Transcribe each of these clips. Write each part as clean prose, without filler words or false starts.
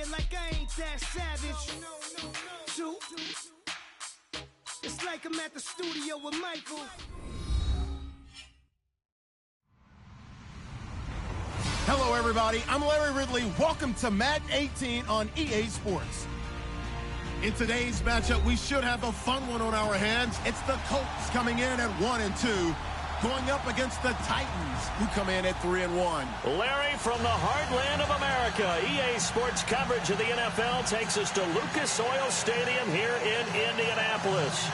here like I ain't that savage. Two. It's like I'm at the studio with Michael. Hello, everybody. I'm Larry Ridley. Welcome to Madden 18 on EA Sports. In today's matchup, we should have a fun one on our hands. It's the Colts coming in at 1-2, going up against the Titans, who come in at 3-1. Larry, from the heartland of America, EA Sports coverage of the NFL takes us to Lucas Oil Stadium here in Indianapolis.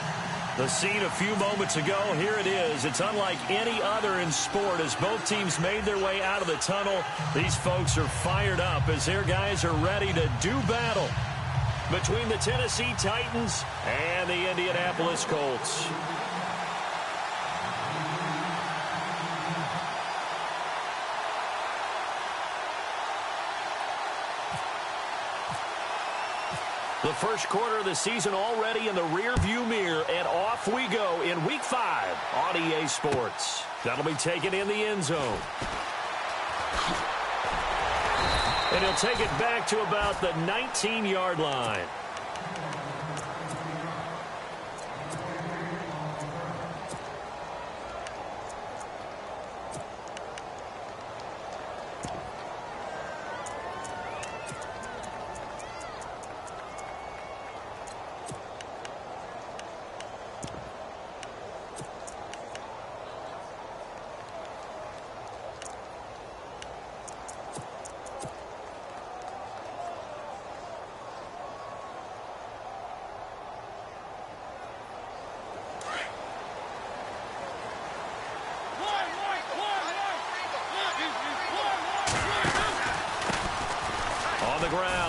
The scene a few moments ago, here it is. It's unlike any other in sport as both teams made their way out of the tunnel. These folks are fired up as their guys are ready to do battle between the Tennessee Titans and the Indianapolis Colts. The first quarter of the season already in the rearview mirror, and off we go in Week 5 on EA Sports. That'll be taken in the end zone. And he'll take it back to about the 19-yard line.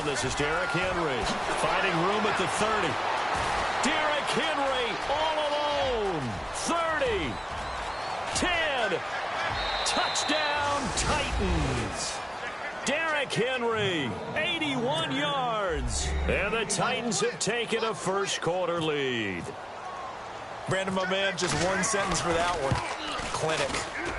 This is Derrick Henry finding room at the 30. Derrick Henry all alone. 30. 10. Touchdown Titans. Derrick Henry, 81 yards. And the Titans have taken a first quarter lead. Brandon, my man, just one sentence for that one. Clinic.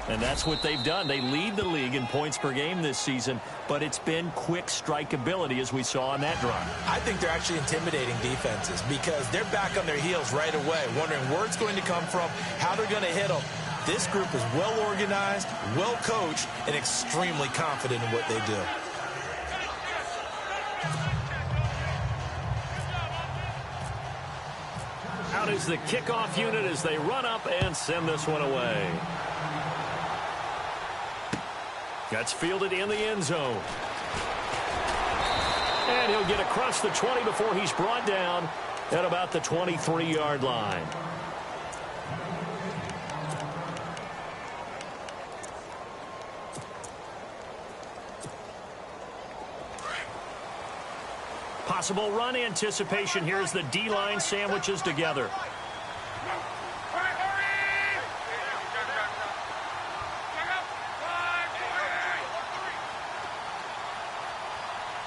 And that's what they've done. They lead the league in points per game this season, but it's been quick strikeability as we saw on that drive. I think they're actually intimidating defenses because they're back on their heels right away, wondering where it's going to come from, how they're going to hit them. This group is well organized, well coached, and extremely confident in what they do. Out is the kickoff unit as they run up and send this one away. That's fielded in the end zone. And he'll get across the 20 before he's brought down at about the 23-yard line. Possible run anticipation here as the D-line sandwiches together.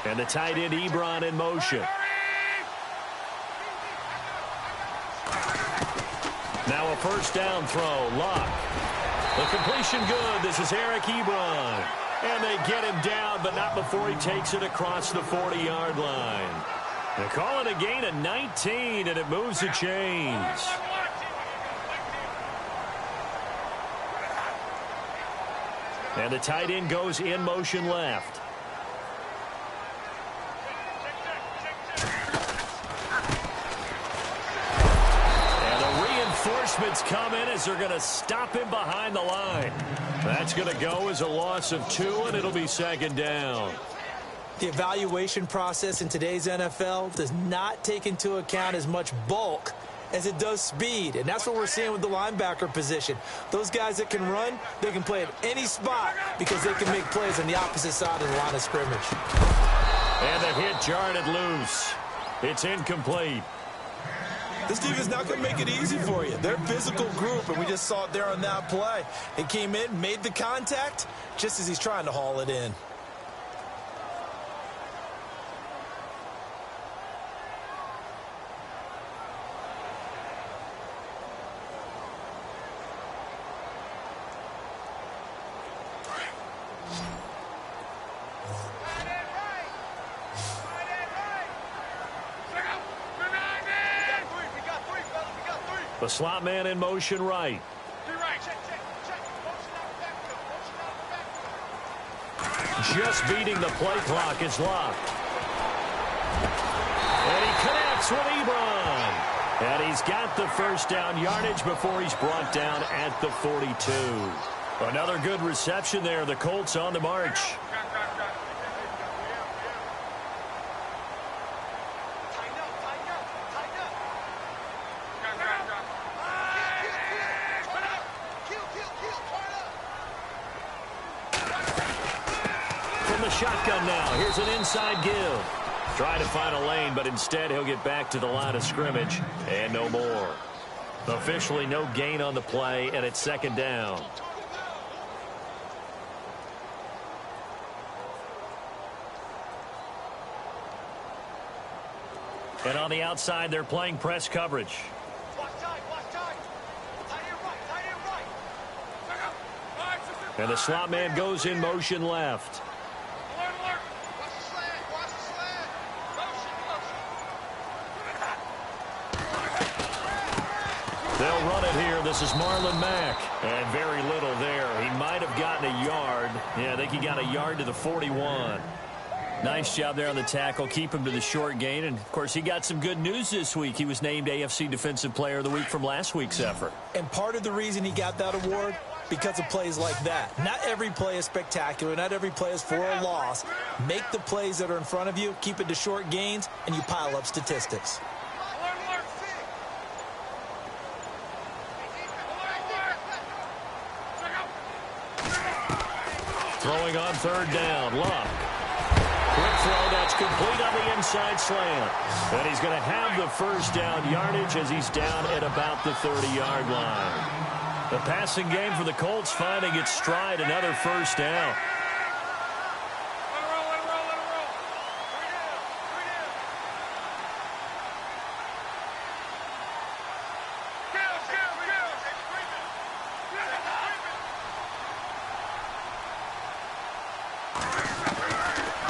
And the tight end Ebron in motion. Now a first down throw. Lock. The completion good. This is Eric Ebron. And they get him down, but not before he takes it across the 40-yard line. They call it a gain of 19, and it moves the chains. And the tight end goes in motion left. Reinforcements come in as they're going to stop him behind the line. That's going to go as a loss of 2, and it'll be second down. The evaluation process in today's NFL does not take into account as much bulk as it does speed, and that's what we're seeing with the linebacker position. Those guys that can run, they can play at any spot because they can make plays on the opposite side of the line of scrimmage. And the hit jarred it loose. It's incomplete. This team is not going to make it easy for you. They're a physical group, and we just saw it there on that play. It came in, made the contact, just as he's trying to haul it in. The slot man in motion right. Just beating the play clock is locked. And he connects with Ebron. And he's got the first down yardage before he's brought down at the 42. Another good reception there. The Colts on the march. From the shotgun now, here's an inside give. Trying to find a lane, but instead he'll get back to the line of scrimmage and no more. Officially no gain on the play, and it's second down. And on the outside, they're playing press coverage. And the slot man goes in motion left. They'll run it here. This is Marlon Mack. And very little there. He might have gotten a yard. Yeah, I think he got a yard to the 41. Nice job there on the tackle. Keep him to the short gain. And, of course, he got some good news this week. He was named AFC Defensive Player of the Week from last week's effort. And part of the reason he got that award, because of plays like that. Not every play is spectacular. Not every play is for a loss. Make the plays that are in front of you, keep it to short gains, and you pile up statistics. Throwing on third down, Luck. Quick throw, that's complete on the inside slant. And he's going to have the first down yardage as he's down at about the 30-yard line. The passing game for the Colts finding its stride, another first down.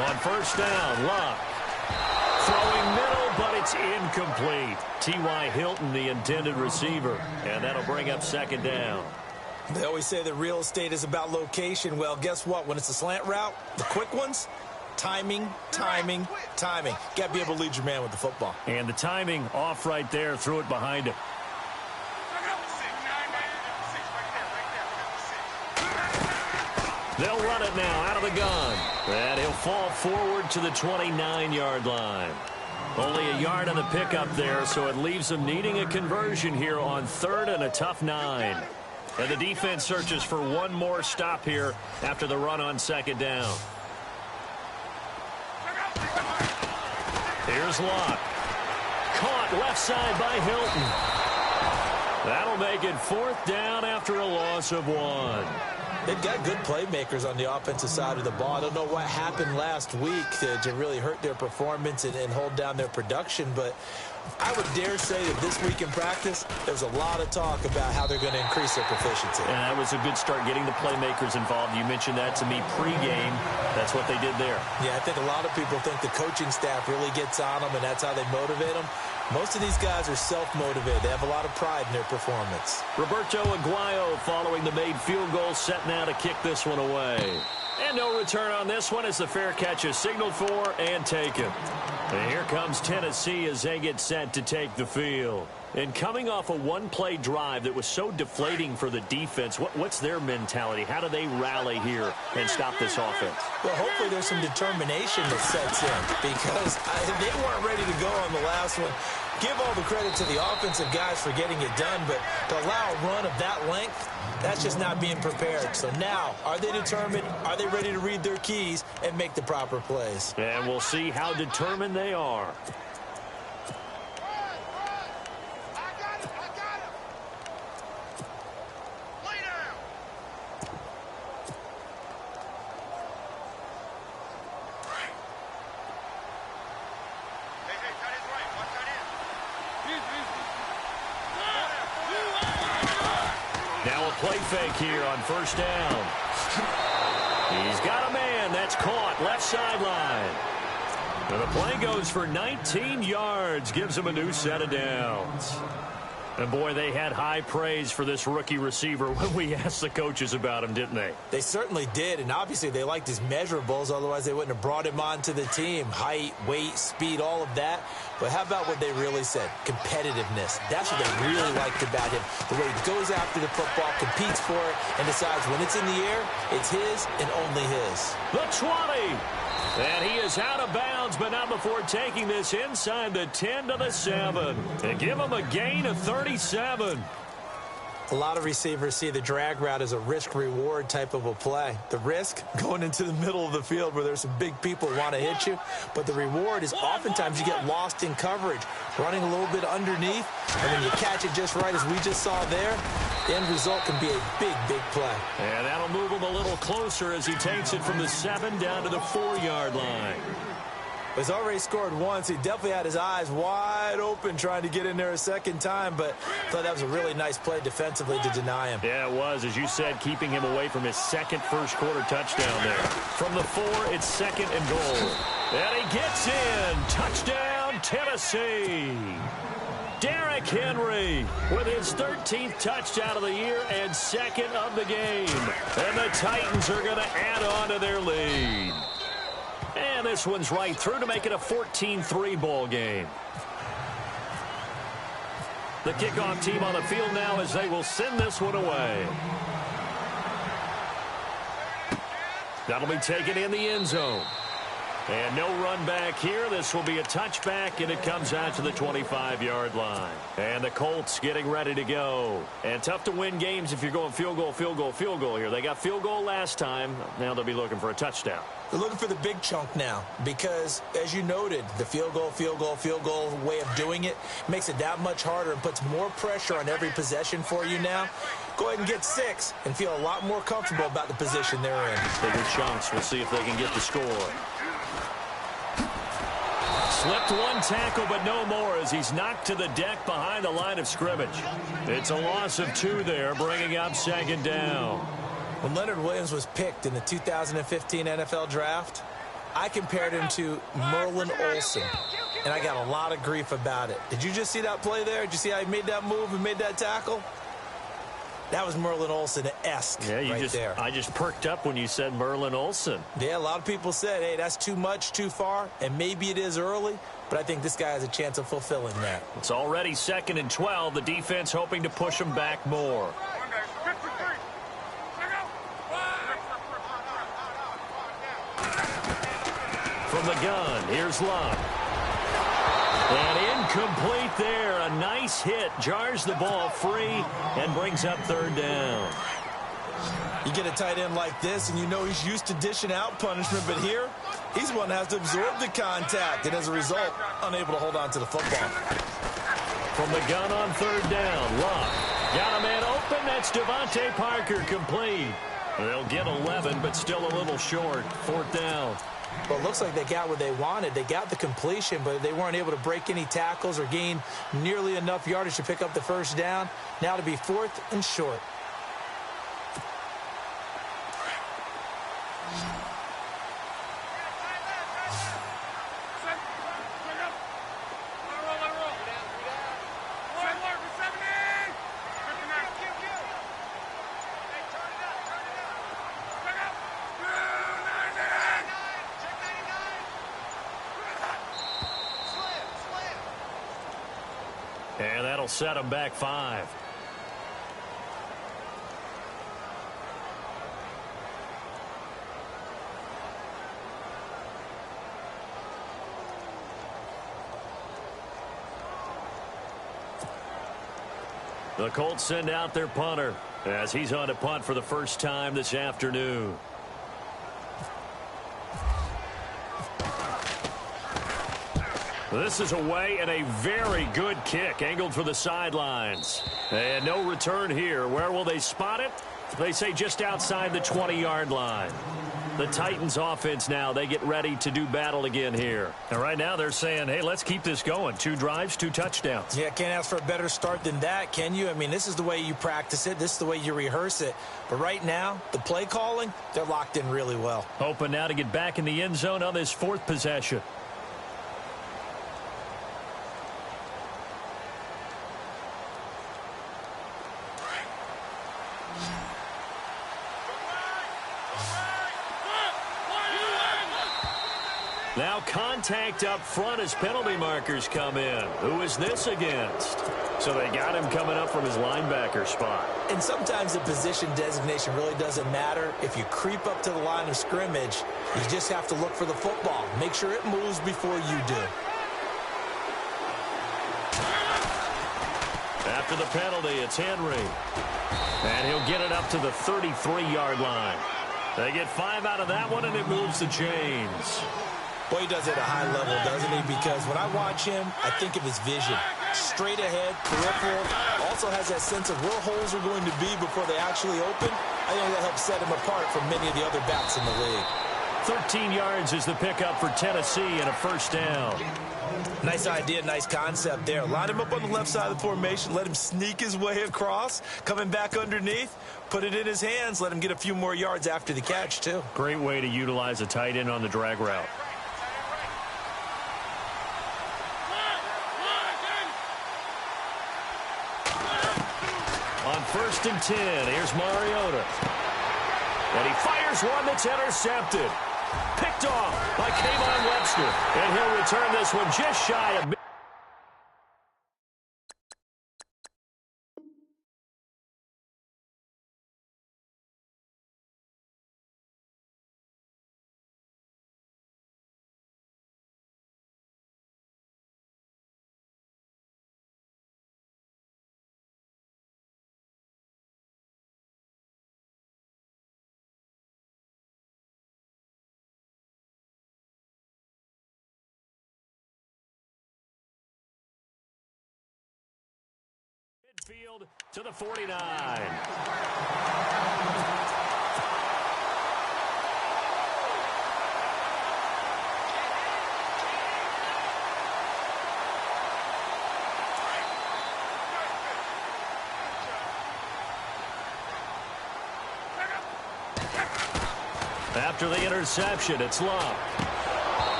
On first down, Luck. Throwing middle, but it's incomplete. T.Y. Hilton, the intended receiver. And that'll bring up second down. They always say that real estate is about location. Well, guess what? When it's a slant route, the quick ones, timing, timing, timing. Got to be able to lead your man with the football. And the timing off right there. Threw it behind him. They'll run it now out of the gun. And he'll fall forward to the 29-yard line. Only a yard on the pickup there, so it leaves them needing a conversion here on third and a tough 9. And the defense searches for one more stop here after the run on second down. Here's Lott. Caught left side by Hilton. That'll make it fourth down after a loss of 1. They've got good playmakers on the offensive side of the ball. I don't know what happened last week to really hurt their performance and hold down their production, but I would dare say that this week in practice, there's a lot of talk about how they're going to increase their proficiency. And that was a good start getting the playmakers involved. You mentioned that to me pregame. That's what they did there. Yeah, I think a lot of people think the coaching staff really gets on them, and that's how they motivate them. Most of these guys are self-motivated. They have a lot of pride in their performance. Roberto Aguayo following the made field goal, set now to kick this one away. And no return on this one as the fair catch is signaled for and taken. And here comes Tennessee as they get set to take the field. And coming off a one-play drive that was so deflating for the defense, what's their mentality? How do they rally here and stop this offense? Well, hopefully there's some determination that sets in because they weren't ready to go on the last one. Give all the credit to the offensive guys for getting it done, but to allow a run of that length, that's just not being prepared. So now, are they determined? Are they ready to read their keys and make the proper plays? And we'll see how determined they are. Now a play fake here on first down. He's got a man. That's caught left sideline. And the play goes for 19 yards. Gives him a new set of downs. And, boy, they had high praise for this rookie receiver when we asked the coaches about him, didn't they? They certainly did, and obviously they liked his measurables. Otherwise, they wouldn't have brought him onto the team. Height, weight, speed, all of that. But how about what they really said? Competitiveness. That's what they really liked about him. The way he goes after the football, competes for it, and decides when it's in the air, it's his and only his. The 20. And he is out of bounds, but not before taking this inside the 10 to the 7. And give him a gain of 37. A lot of receivers see the drag route as a risk-reward type of a play. The risk, going into the middle of the field where there's some big people who want to hit you. But the reward is oftentimes you get lost in coverage, running a little bit underneath, and when you catch it just right, as we just saw there, the end result can be a big, big play. And that'll move him a little closer as he takes it from the 7 down to the 4-yard line. He's already scored once. He definitely had his eyes wide open trying to get in there a second time, but I thought that was a really nice play defensively to deny him. Yeah, it was. As you said, keeping him away from his second first-quarter touchdown there. From the 4, it's 2nd and goal. And he gets in. Touchdown, Tennessee. Derrick Henry with his 13th touchdown of the year and 2nd of the game. And the Titans are going to add on to their lead. And this one's right through to make it a 14-3 ball game. The kickoff team on the field now as they will send this one away. That'll be taken in the end zone. And no run back here. This will be a touchback, and it comes out to the 25-yard line. And the Colts getting ready to go. And tough to win games if you're going field goal, field goal, field goal here. They got field goal last time. Now they'll be looking for a touchdown. They're looking for the big chunk now because, as you noted, the field goal, field goal, field goal way of doing it makes it that much harder and puts more pressure on every possession for you now. Go ahead and get 6 and feel a lot more comfortable about the position they're in. Bigger chunks. We'll see if they can get the score. Slipped one tackle, but no more as he's knocked to the deck behind the line of scrimmage. It's a loss of 2 there, bringing up 2nd down. When Leonard Williams was picked in the 2015 NFL Draft, I compared him to Merlin Olsen, and I got a lot of grief about it. Did you just see that play there? Did you see how he made that move and made that tackle? That was Merlin Olsen-esque there. I just perked up when you said Merlin Olsen. Yeah, a lot of people said, hey, that's too much, too far, and maybe it is early, but I think this guy has a chance of fulfilling that. It's already 2nd and 12. The defense hoping to push him back more. From the gun, here's Love. And incomplete there. A nice hit. Jars the ball free and brings up 3rd down. You get a tight end like this, and you know he's used to dishing out punishment, but here, he's the one that has to absorb the contact, and as a result, unable to hold on to the football. From the gun on 3rd down, Love. Got a man open. That's Devontae Parker complete. They'll get 11, but still a little short. 4th down. Well, it looks like they got what they wanted. They got the completion, but they weren't able to break any tackles or gain nearly enough yardage to pick up the 1st down. Now to be 4th and short. And that'll set him back 5. The Colts send out their punter as he's on to punt for the first time this afternoon. This is away and a very good kick angled for the sidelines. And no return here. Where will they spot it? They say just outside the 20-yard line. The Titans offense now, they get ready to do battle again here. And right now they're saying, hey, let's keep this going. 2 drives, 2 touchdowns. Yeah, can't ask for a better start than that, can you? I mean, this is the way you practice it. This is the way you rehearse it. But right now, the play calling, they're locked in really well. Hoping now to get back in the end zone on this 4th possession. Now contact up front as penalty markers come in. Who is this against? So they got him coming up from his linebacker spot. And sometimes the position designation really doesn't matter. If you creep up to the line of scrimmage, you just have to look for the football. Make sure it moves before you do. After the penalty, it's Henry. And he'll get it up to the 33-yard line. They get 5 out of that one, and it moves the chains. Boy, he does it at a high level, doesn't he? Because when I watch him, I think of his vision. Straight ahead, peripheral. Also has that sense of where holes are going to be before they actually open. I think that helps set him apart from many of the other backs in the league. 13 yards is the pickup for Tennessee and a first down. Nice idea, nice concept there. Line him up on the left side of the formation. Let him sneak his way across. Coming back underneath. Put it in his hands. Let him get a few more yards after the catch, too. Great way to utilize a tight end on the drag route. On 1st and 10, here's Mariota. And he fires one that's intercepted. Picked off by Kayvon Webster. And he'll return this one just shy of... Midfield to the 49. After the interception, it's Love.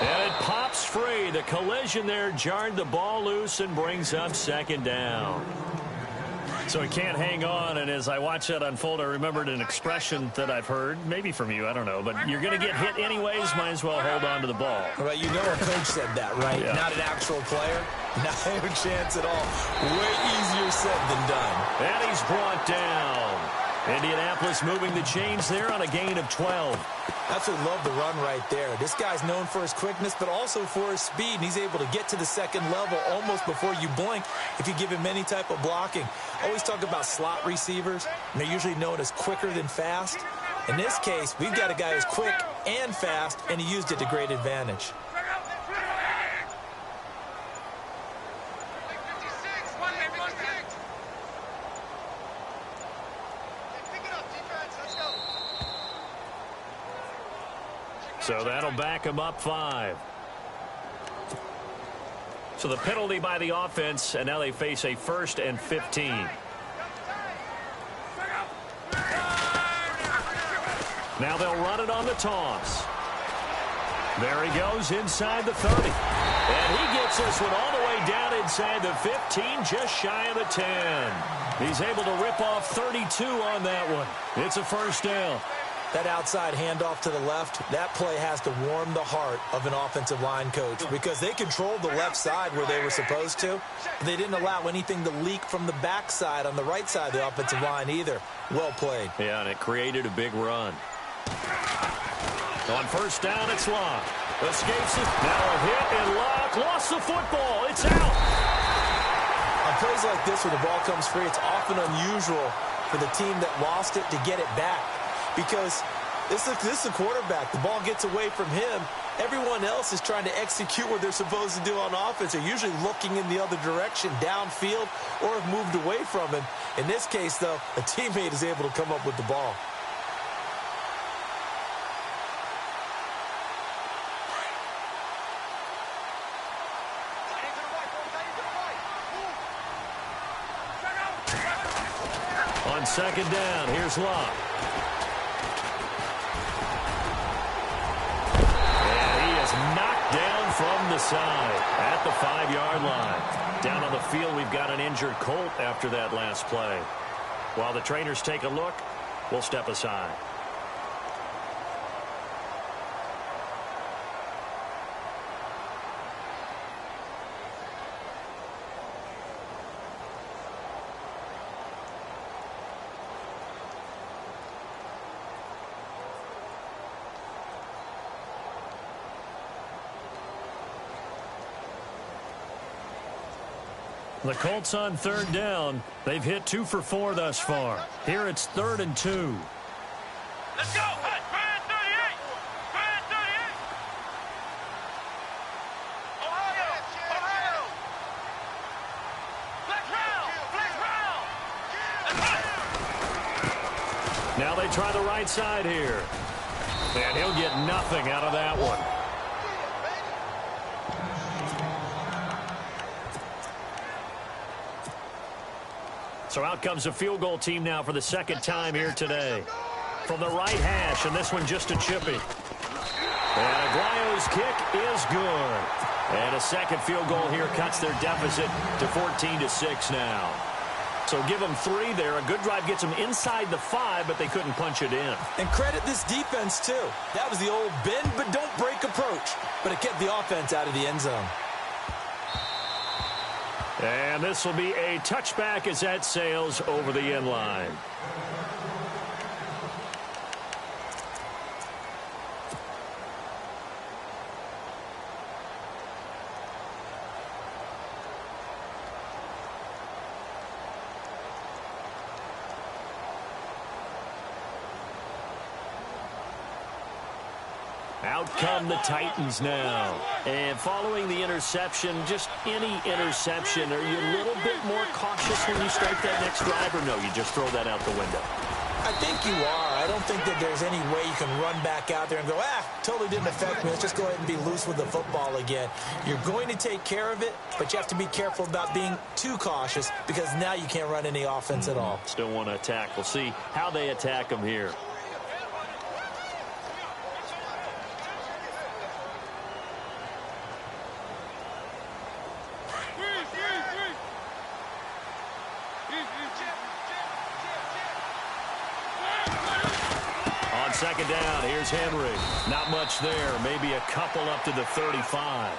And it pops free. The collision there jarred the ball loose and brings up 2nd down. So he can't hang on, and as I watch that unfold, I remembered an expression that I've heard, maybe from you, I don't know, but you're going to get hit anyways, might as well hold on to the ball. Right, you know a coach said that, right? Yeah. Not an actual player. Not a chance at all. Way easier said than done. And he's brought down. Indianapolis moving the chains there on a gain of 12. Absolutely love the run right there. This guy's known for his quickness, but also for his speed. And he's able to get to the 2nd level almost before you blink if you give him any type of blocking. Always talk about slot receivers, and they're usually known as quicker than fast. In this case, we've got a guy who's quick and fast, and he used it to great advantage. So that'll back him up 5. So the penalty by the offense, and now they face a 1st and 15. Now they'll run it on the toss. There he goes inside the 30. And he gets this one all the way down inside the 15, just shy of the 10. He's able to rip off 32 on that one. It's a first down. That outside handoff to the left, that play has to warm the heart of an offensive line coach because they controlled the left side where they were supposed to. They didn't allow anything to leak from the backside on the right side of the offensive line either. Well played. Yeah, and it created a big run. On first down, it's Locke. Escapes it. Now a hit, and Locke lost the football. It's out. On plays like this where the ball comes free, it's often unusual for the team that lost it to get it back. Because this is the quarterback. The ball gets away from him. Everyone else is trying to execute what they're supposed to do on offense. They're usually looking in the other direction, downfield, or have moved away from him. In this case, though, a teammate is able to come up with the ball. On 2nd down, here's Locke. Knocked down from the side at the 5-yard line. Down on the field, we've got an injured Colt after that last play. While the trainers take a look, we'll step aside. The Colts on third down. They've hit 2 for 4 thus far. Here it's 3rd and 2. Let's go. Hey, Brand 38. Brand 38. Ohio. Ohio. Flex round. Flex round. Now they try the right side here. And he'll get nothing out of that one. So out comes a field goal team now for the second time here today. From the right hash, and this one just a chippy. And Aguayo's kick is good. And a second field goal here cuts their deficit to 14-6 now. So give them 3 there. A good drive gets them inside the 5, but they couldn't punch it in. And credit this defense, too. That was the old bend but don't break approach. But it kept the offense out of the end zone. And this will be a touchback as that sails over the end line. Out come the Titans now. And following the interception, just any interception, are you a little bit more cautious when you start that next drive, or no, you just throw that out the window? I think you are. I don't think that there's any way you can run back out there and go, totally didn't affect me. Let's just go ahead and be loose with the football again. You're going to take care of it, but you have to be careful about being too cautious because now you can't run any offense at all. Still want to attack. We'll see how they attack them here. On second down, here's Henry. Not much there. Maybe a couple up to the 35.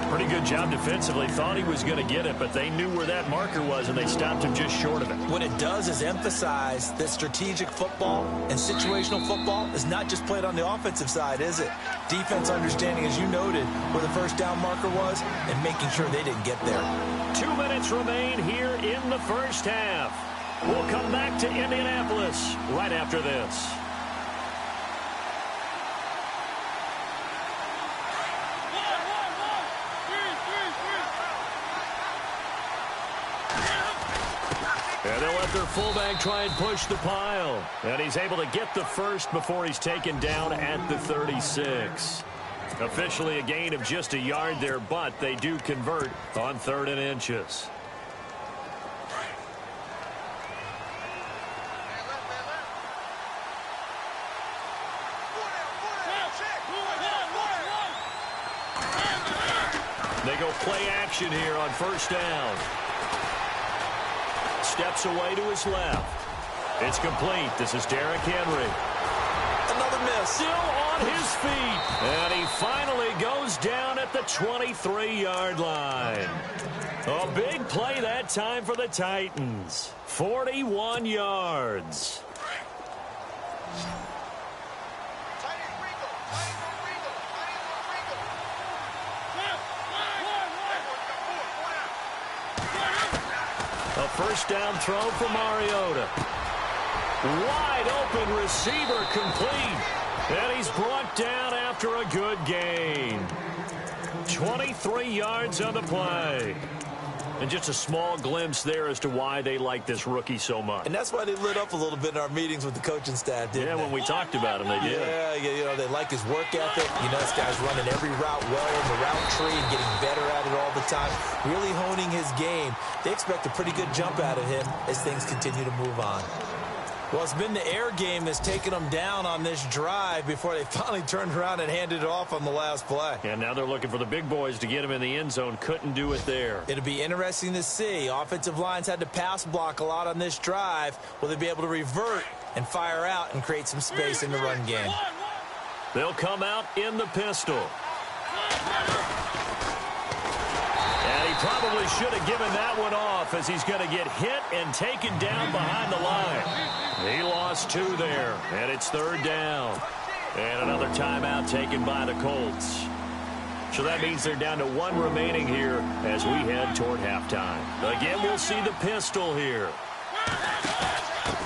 Pretty good job defensively. Thought he was going to get it, but they knew where that marker was, and they stopped him just short of it. What it does is emphasize that strategic football and situational football is not just played on the offensive side, is it? Defense understanding, as you noted, where the first down marker was and making sure they didn't get there. 2 minutes remain here in the first half. We'll come back to Indianapolis right after this. And they'll let their fullback try and push the pile. And he's able to get the first before he's taken down at the 36. Officially a gain of just a yard there, but they do convert on 3rd and inches. They go play action here on first down. Steps away to his left. It's complete. This is Derrick Henry. Another miss. Still on his feet. And he finally goes down at the 23-yard line. A big play that time for the Titans. 41 yards. A first down throw for Mariota. Wide open receiver complete. And he's brought down after a good gain. 23 yards on the play. And just a small glimpse there as to why they like this rookie so much. And that's why they lit up a little bit in our meetings with the coaching staff, didn't they? When we talked about him, they did. Yeah, you know, they like his work ethic. You know, this guy's running every route well in the route tree and getting better at it all the time, really honing his game. They expect a pretty good jump out of him as things continue to move on. Well, it's been the air game that's taken them down on this drive before they finally turned around and handed it off on the last play. And now they're looking for the big boys to get him in the end zone. Couldn't do it there. It'll be interesting to see. Offensive lines had to pass block a lot on this drive. Will they be able to revert and fire out and create some space in the run game? They'll come out in the pistol. And he probably should have given that one off as he's going to get hit and taken down behind the line. He lost 2 there, and it's 3rd down. And another timeout taken by the Colts. So that means they're down to 1 remaining here as we head toward halftime. Again, we'll see the pistol here.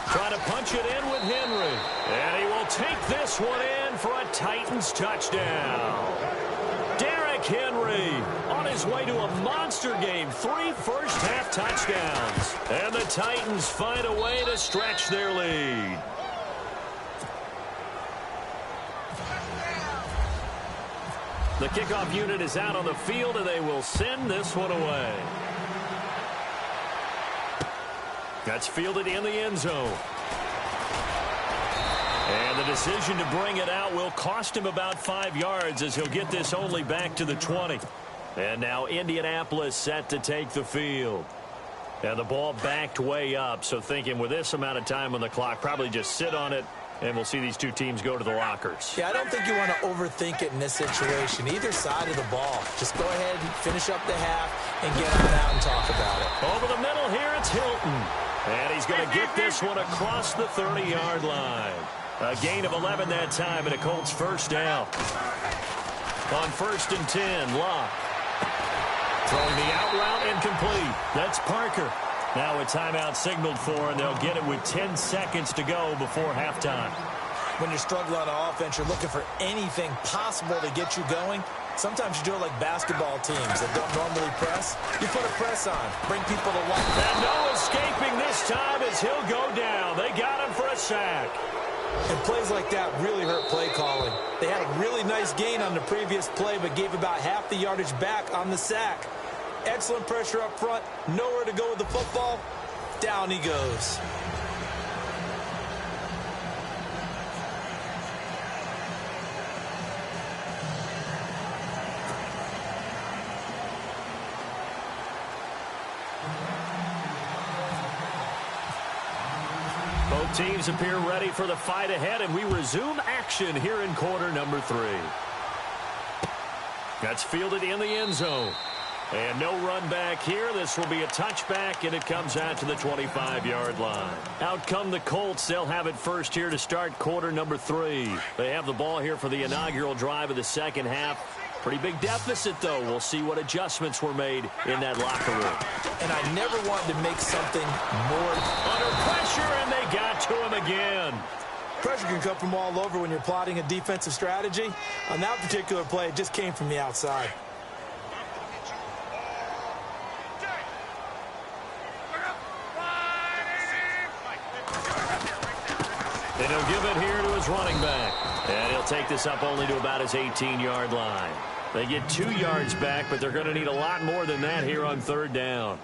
Trying to punch it in with Henry. And he will take this one in for a Titans touchdown. Derrick Henry on his way to a monster game. 3 first-half touchdowns. And the Titans find a way to stretch their lead. The kickoff unit is out on the field, and they will send this one away. That's fielded in the end zone. And the decision to bring it out will cost him about 5 yards as he'll get this only back to the 20. And now Indianapolis set to take the field. And the ball backed way up, so thinking with this amount of time on the clock, probably just sit on it, and we'll see these two teams go to the lockers. Yeah, I don't think you want to overthink it in this situation. Either side of the ball. Just go ahead and finish up the half and get on out and talk about it. Over the middle here, it's Hilton. And he's going to get this one across the 30-yard line. A gain of 11 that time, and a Colts first down. On 1st and 10, Locke. Throwing the out route incomplete. That's Parker. Now a timeout signaled for, and they'll get it with 10 seconds to go before halftime. When you're struggling on offense, you're looking for anything possible to get you going. Sometimes you do it like basketball teams that don't normally press. You put a press on, bring people to life. And no escaping this time as he'll go down. They got him for a sack. And plays like that really hurt play calling. They had a really nice gain on the previous play, but gave about half the yardage back on the sack. Excellent pressure up front. Nowhere to go with the football. Down he goes. Both teams appear ready for the fight ahead, and we resume action here in quarter number 3. That's fielded in the end zone. And no run back here. This will be a touchback, and it comes out to the 25-yard line. Out come the Colts. They'll have it first here to start quarter number 3. They have the ball here for the inaugural drive of the second half. Pretty big deficit, though. We'll see what adjustments were made in that locker room. And I never wanted to make something more under pressure, and they got to him again. Pressure can come from all over when you're plotting a defensive strategy. On that particular play, it just came from the outside. And he'll give it here to his running back. And he'll take this up only to about his 18-yard line. They get 2 yards back, but they're going to need a lot more than that here on 3rd down.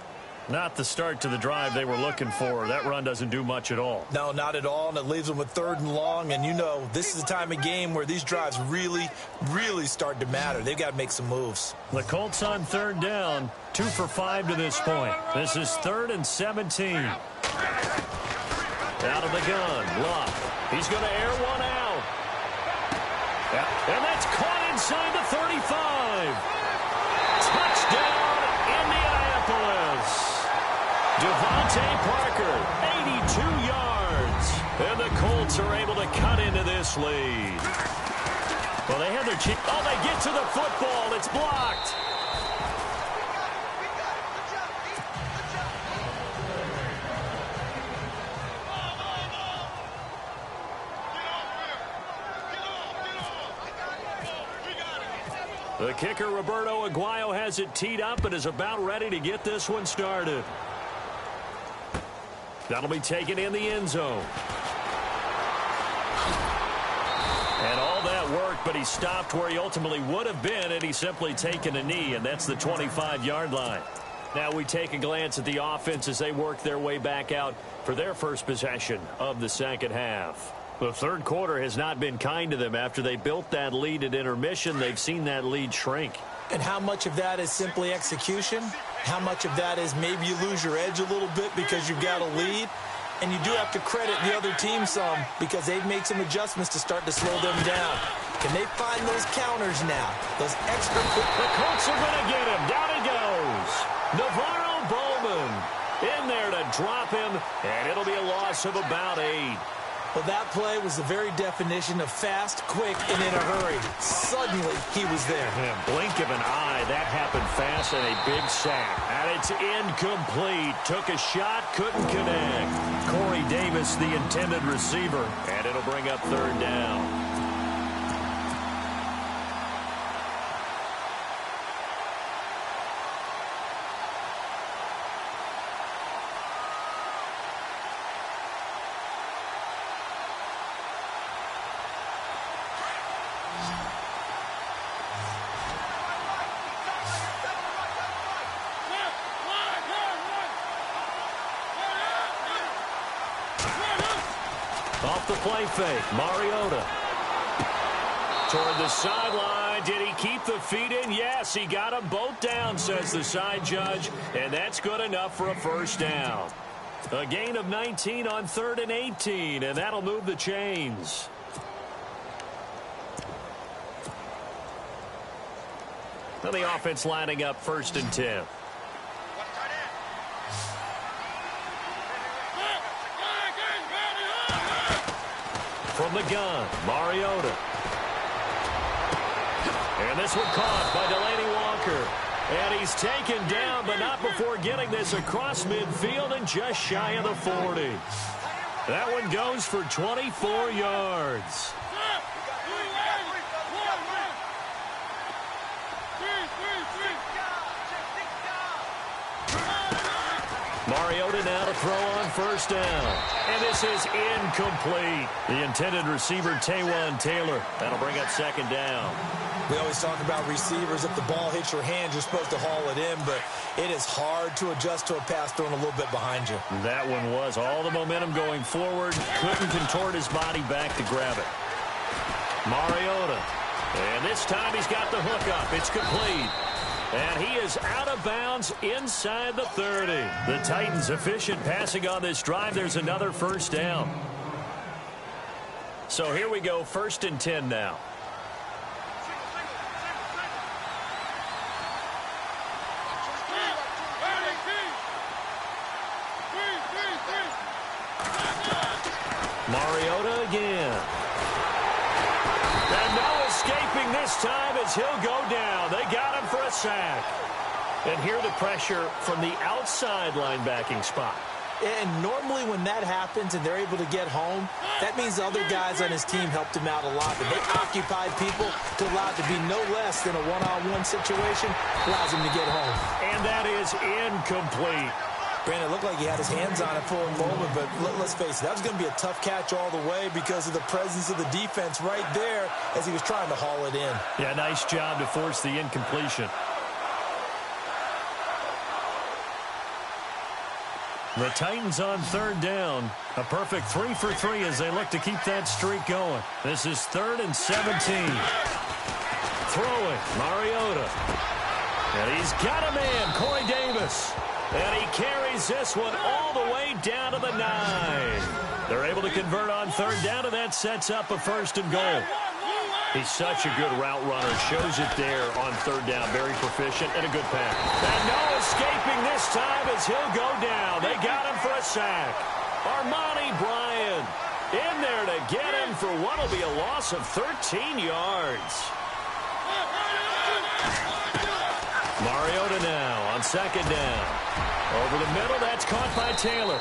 Not the start to the drive they were looking for. That run doesn't do much at all. No, not at all, and it leaves them with 3rd and long. And you know, this is the time of game where these drives really, really start to matter. They've got to make some moves. The Colts on 3rd down, 2 for 5 to this point. This is 3rd and 17. Out of the gun, Locke. He's going to air one out. And that's caught inside the 35. Touchdown, Indianapolis. Devontae Parker, 82 yards. And the Colts are able to cut into this lead. Well, they had their chance. Oh, they get to the football. It's blocked. The kicker, Roberto Aguayo, has it teed up and is about ready to get this one started. That'll be taken in the end zone. And all that worked, but he stopped where he ultimately would have been, and he's simply taken a knee, and that's the 25-yard line. Now we take a glance at the offense as they work their way back out for their first possession of the second half. The third quarter has not been kind to them. After they built that lead at intermission, they've seen that lead shrink. And how much of that is simply execution? How much of that is maybe you lose your edge a little bit because you've got a lead? And you do have to credit the other team some because they've made some adjustments to start to slow them down. Can they find those counters now? Those extra quick. The Colts are going to get him. Down he goes. Navarro Bowman in there to drop him, and it'll be a loss of about 8. Well, that play was the very definition of fast, quick, and in a hurry. Suddenly, he was there. Yeah, blink of an eye. That happened fast and a big sack. And it's incomplete. Took a shot, couldn't connect. Corey Davis, the intended receiver. And it'll bring up third down. Off the play fake, Mariota. Toward the sideline. Did he keep the feet in? Yes, he got them both down, says the side judge. And that's good enough for a first down. A gain of 19 on 3rd and 18, and that'll move the chains. And the offense lining up 1st and 10. From the gun, Mariota. And this one caught by Delaney Walker. And he's taken down, but not before getting this across midfield and just shy of the 40. That one goes for 24 yards. Mariota now to throw on 1st down. And this is incomplete. The intended receiver, Taywan Taylor. That'll bring up 2nd down. We always talk about receivers. If the ball hits your hand, you're supposed to haul it in, but it is hard to adjust to a pass thrown a little bit behind you. That one was all the momentum going forward. Couldn't contort his body back to grab it. Mariota. And this time he's got the hook up. It's complete. And he is out of bounds inside the 30. The Titans efficient passing on this drive. There's another 1st down. So here we go, 1st and 10 now. Mariota again. And no escaping this time as he'll go down. They got him for a sack. And here the pressure from the outside linebacking spot. And normally when that happens and they're able to get home, that means the other guys on his team helped him out a lot. But they occupy people to allow it to be no less than a one-on-one situation, allows him to get home. And that is incomplete. Brandon, it looked like he had his hands on it for a moment, but let's face it, that was going to be a tough catch all the way because of the presence of the defense right there as he was trying to haul it in. Yeah, nice job to force the incompletion. The Titans on 3rd down. A perfect 3 for 3 as they look to keep that streak going. This is 3rd and 17. Throwing, Mariota. And he's got a man, Corey Davis. And he carries this one all the way down to the 9. They're able to convert on 3rd down, and that sets up a 1st and goal. He's such a good route runner. Shows it there on 3rd down. Very proficient and a good pass. And no escaping this time as he'll go down. They got him for a sack. Armani Bryant in there to get him for what will be a loss of 13 yards. Mariota now on 2nd down. Over the middle, that's caught by Taylor.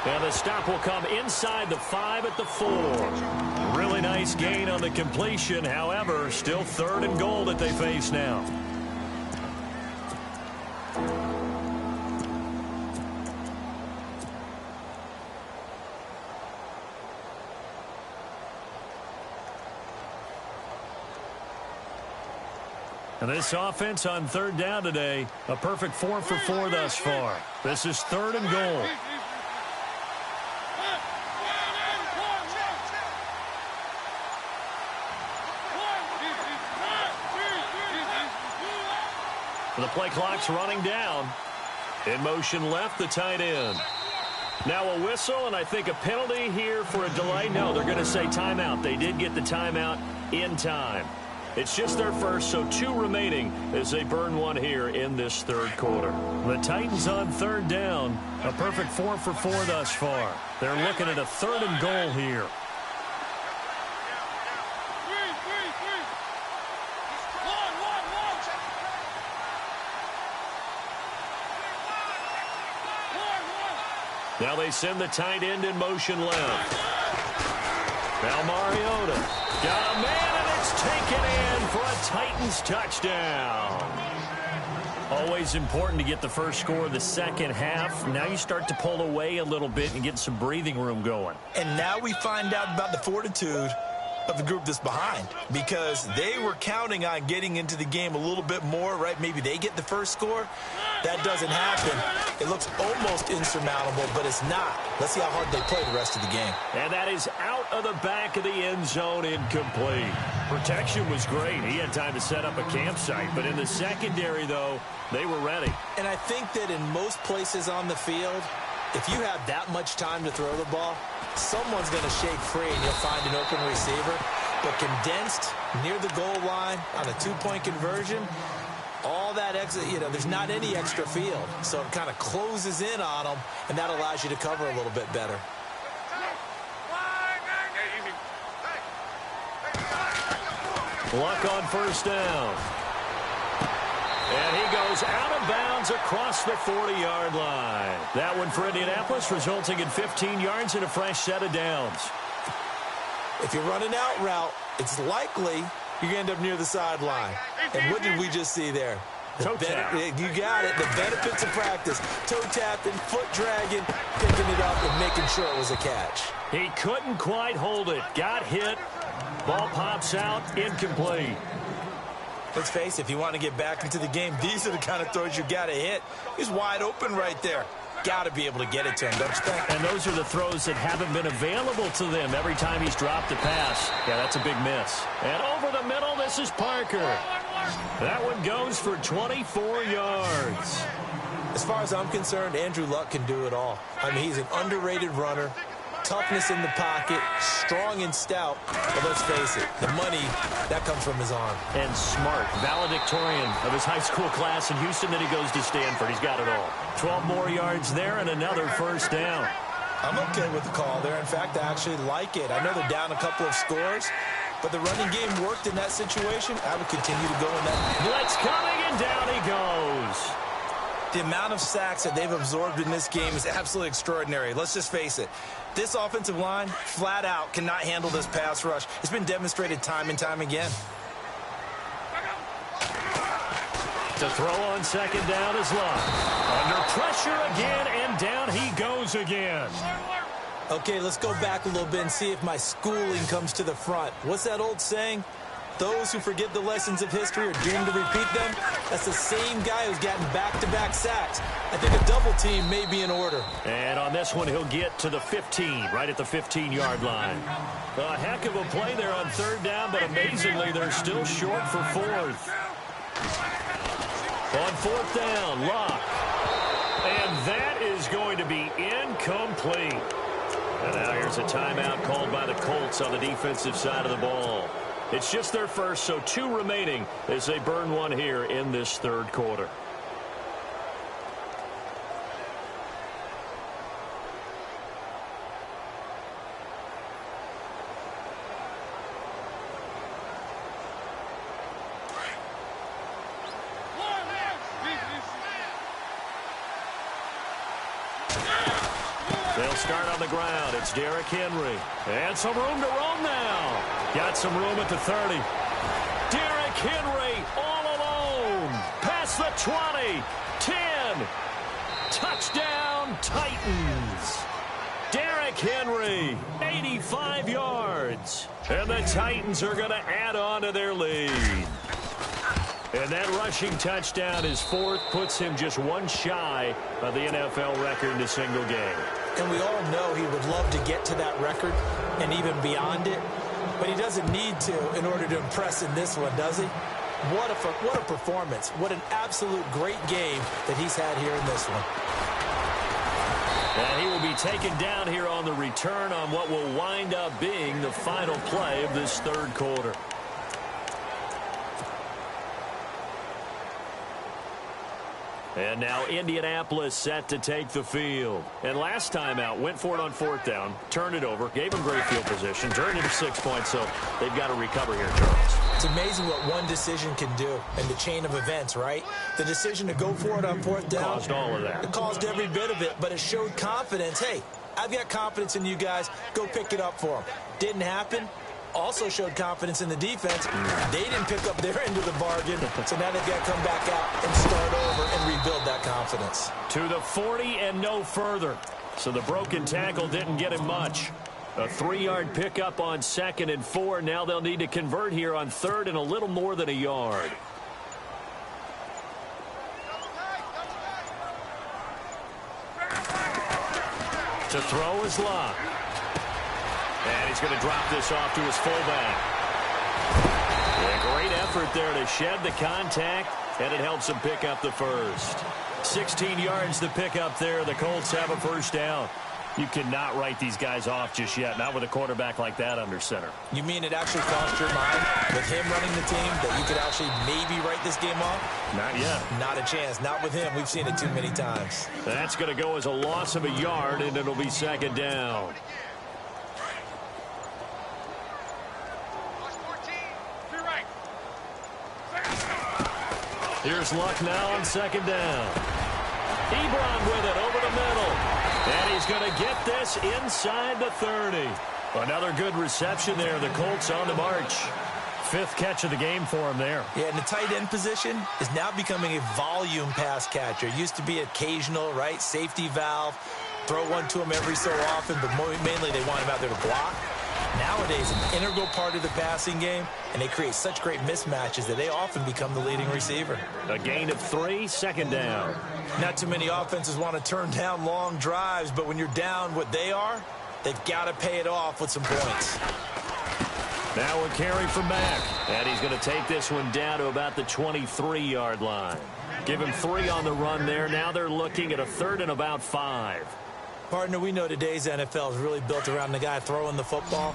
And the stop will come inside the 5 at the 4. Really nice gain on the completion. However, still 3rd and goal that they face now. And this offense on 3rd down today, a perfect 4 for 4 thus far. This is 3rd and goal. The play clock's running down. In motion left, the tight end. Now a whistle, and I think a penalty here for a delay. No, they're going to say timeout. They did get the timeout in time. It's just their first, so 2 remaining as they burn one here in this 3rd quarter. The Titans on 3rd down. A perfect 4 for 4 thus far. They're looking at a 3rd and goal here. Now they send the tight end in motion left. Now Mariota got a man, and it's taken in for a Titans touchdown. Always important to get the first score of the second half. Now you start to pull away a little bit and get some breathing room going. And now we find out about the fortitude of the group that's behind, because they were counting on getting into the game a little bit more, right? Maybe they get the first score. That doesn't happen. It looks almost insurmountable, but it's not. Let's see how hard they play the rest of the game. And that is out of the back of the end zone, incomplete. Protection was great. He had time to set up a campsite, but in the secondary, though, they were ready. And I think that in most places on the field, if you have that much time to throw the ball, someone's going to shake free and you'll find an open receiver. But condensed near the goal line on a two-point conversion, all that exit, there's not any extra field. So it kind of closes in on them, and that allows you to cover a little bit better. Luck on first down. And he goes out of bounds across the 40-yard line. That one for Indianapolis, resulting in 15 yards and a fresh set of downs. If you're running out route, it's likely you're going to end up near the sideline. And what did we just see there? Toe tap. You got it. The benefits of practice. Toe tapping, foot dragging, picking it up and making sure it was a catch. He couldn't quite hold it. Got hit. Ball pops out. Incomplete. Let's face it, if you want to get back into the game, these are the kind of throws you got to hit. He's wide open right there. Got to be able to get it to him, don't you think? And those are the throws that haven't been available to them every time he's dropped a pass. Yeah, that's a big miss. And over the middle, this is Parker. That one goes for 24 yards. As far as I'm concerned, Andrew Luck can do it all. I mean, he's an underrated runner. Toughness in the pocket, strong and stout. But let's face it, the money, that comes from his arm. And smart, valedictorian of his high school class in Houston. Then he goes to Stanford. He's got it all. 12 more yards there and another first down. I'm okay with the call there. In fact, I actually like it. I know they're down a couple of scores, but the running game worked in that situation. I would continue to go in that. Blitz coming, and down he goes. The amount of sacks that they've absorbed in this game is absolutely extraordinary. Let's just face it. This offensive line, flat out, cannot handle this pass rush. It's been demonstrated time and time again. To throw on second down is Luck. Under pressure again, and down he goes again. Okay, let's go back a little bit and see if my schooling comes to the front. What's that old saying? Those who forget the lessons of history are doomed to repeat them. That's the same guy who's gotten back-to-back sacks. I think a double team may be in order. And on this one, he'll get to the 15, right at the 15-yard line. A heck of a play there on third down, but amazingly, they're still short for fourth. On fourth down, Luck. And that is going to be incomplete. And now here's a timeout called by the Colts on the defensive side of the ball. It's just their first, so 2 remaining as they burn one here in this third quarter. They'll start on the ground. It's Derrick Henry. And some room to roam now. Got some room at the 30. Derrick Henry all alone. Past the 20. 10. Touchdown, Titans. Derrick Henry, 85 yards. And the Titans are going to add on to their lead. And that rushing touchdown is fourth, puts him just one shy of the NFL record in a single game. And we all know he would love to get to that record and even beyond it. But he doesn't need to in order to impress in this one, does he? What a performance. What an absolute great game that he's had here in this one. And he will be taken down here on the return on what will wind up being the final play of this third quarter. And now Indianapolis set to take the field. And last time out, went for it on 4th down, turned it over, gave them great field position, turned it to 6 points, so they've got to recover here, Charles. It's amazing what one decision can do in the chain of events, right? The decision to go for it on 4th down. Caused all of that. It caused every bit of it, but it showed confidence. Hey, I've got confidence in you guys. Go pick it up for them. Didn't happen. Also showed confidence in the defense. They didn't pick up their end of the bargain, so now they've got to come back out and start over and rebuild that confidence. To the 40 and no further. So the broken tackle didn't get him much. A 3-yard pickup on 2nd and 4. Now they'll need to convert here on 3rd and a little more than a yard. To throw is Locke. And he's going to drop this off to his fullback. A great effort there to shed the contact, and it helps him pick up the first. 16 yards to pick up there. The Colts have a first down. You cannot write these guys off just yet, not with a quarterback like that under center. You mean it actually crossed your mind with him running the team that you could actually maybe write this game off? Not yet. Not a chance. Not with him. We've seen it too many times. That's going to go as a loss of a yard, and it'll be 2nd down. Here's Luck now on 2nd down. Ebron with it over the middle. And he's going to get this inside the 30. Another good reception there. The Colts on the march. 5th catch of the game for him there. Yeah, and the tight end position is now becoming a volume pass catcher. It used to be occasional, right? Safety valve. Throw one to him every so often, but mainly they want him out there to block. Nowadays, an integral part of the passing game, and they create such great mismatches that they often become the leading receiver. A gain of 3, 2nd down. Not too many offenses want to turn down long drives, but when you're down what they are, they've got to pay it off with some points. Now a carry from Mack, and he's going to take this one down to about the 23-yard line. Give him 3 on the run there. Now they're looking at a 3rd and about 5. Partner, we know today's NFL is really built around the guy throwing the football.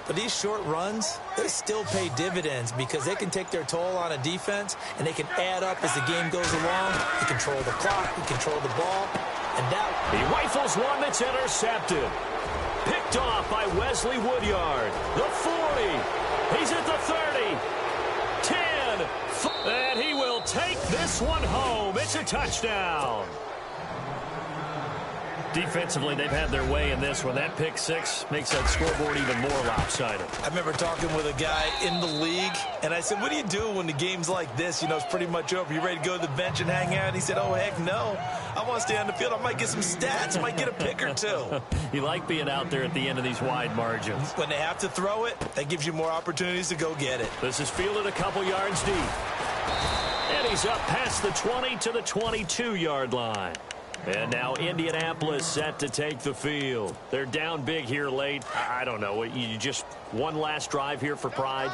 But these short runs, they still pay dividends because they can take their toll on a defense, and they can add up as the game goes along. They control the clock, they control the ball, and that... He rifles one that's intercepted. Picked off by Wesley Woodyard. The 40. He's at the 30. 10. And he will take this one home. It's a touchdown. Defensively, they've had their way in this one. That pick 6 makes that scoreboard even more lopsided. I remember talking with a guy in the league, and I said, what do you do when the game's like this? You know, it's pretty much over. You ready to go to the bench and hang out? And he said, oh, heck no. I want to stay on the field. I might get some stats. I might get a pick or 2. You like being out there at the end of these wide margins. When they have to throw it, that gives you more opportunities to go get it. This is fielded a couple yards deep. And he's up past the 20 to the 22-yard line. And now Indianapolis set to take the field. They're down big here late. I don't know. You just one last drive here for pride?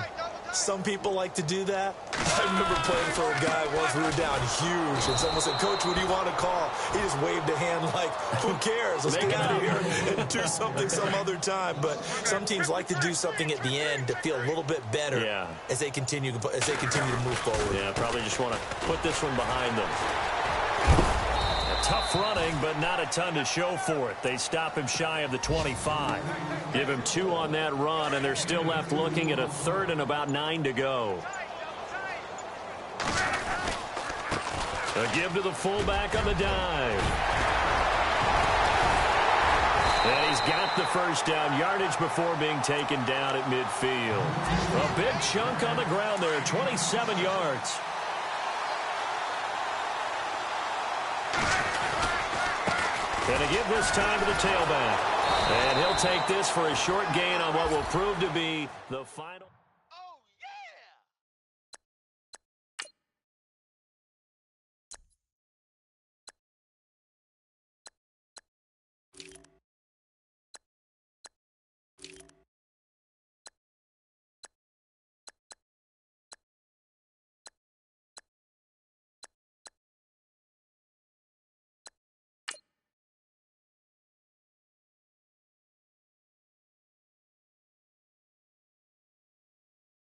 Some people like to do that. I remember playing for a guy once. We were down huge, and someone said, Coach, what do you want to call? He just waved a hand like, who cares? Let's get out of here and do something some other time. But some teams like to do something at the end to feel a little bit better as they continue to move forward. Yeah, probably just want to put this one behind them. Tough running, but not a ton to show for it. They stop him shy of the 25. Give him 2 on that run, and they're still left looking at a 3rd and about 9 to go. A give to the fullback on the dive. And he's got the first down yardage before being taken down at midfield. A big chunk on the ground there, 27 yards. And a give this time to the tailback. And he'll take this for a short gain on what will prove to be the final.